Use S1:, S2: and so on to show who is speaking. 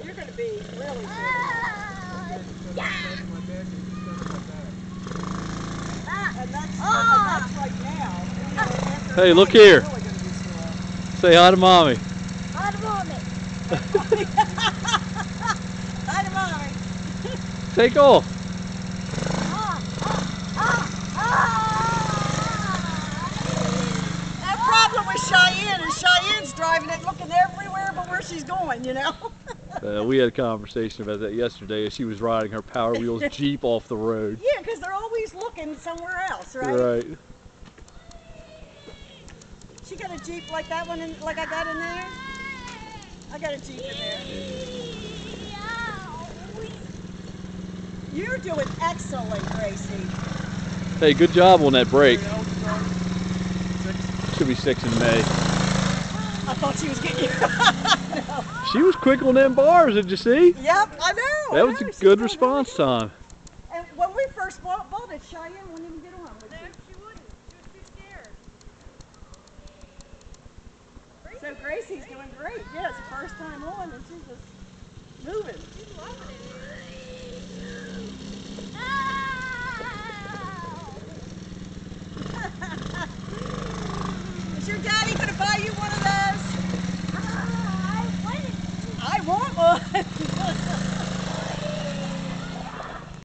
S1: You're going to be really good. And that's right now.
S2: Hey, look here. Say hi to Mommy.
S3: Hi to Mommy.
S1: Hi to Mommy.
S2: Take off.
S1: That problem with Cheyenne is Cheyenne's driving it looking everywhere but where she's going, you know.
S2: We had a conversation about that yesterday as she was riding her Power Wheels Jeep off the road.
S1: Yeah, because they're always looking somewhere else, right?
S2: Right.
S1: She got a Jeep like that one, like I got in there? I got a Jeep in there. You're doing excellent, Gracie.
S2: Hey, good job on that brake. Should be 6 in May.
S1: I thought she was getting you. No.
S2: She was quick on them bars, did you see?
S1: Yep, I know.
S2: That was a good response time.
S1: And when we first bought it, Cheyenne wouldn't even get on.
S3: No, she wouldn't. She was too scared.
S1: So Gracie's doing great. Yeah, it's the first time on and she's just moving.
S3: She's loving it here.
S1: Is your daddy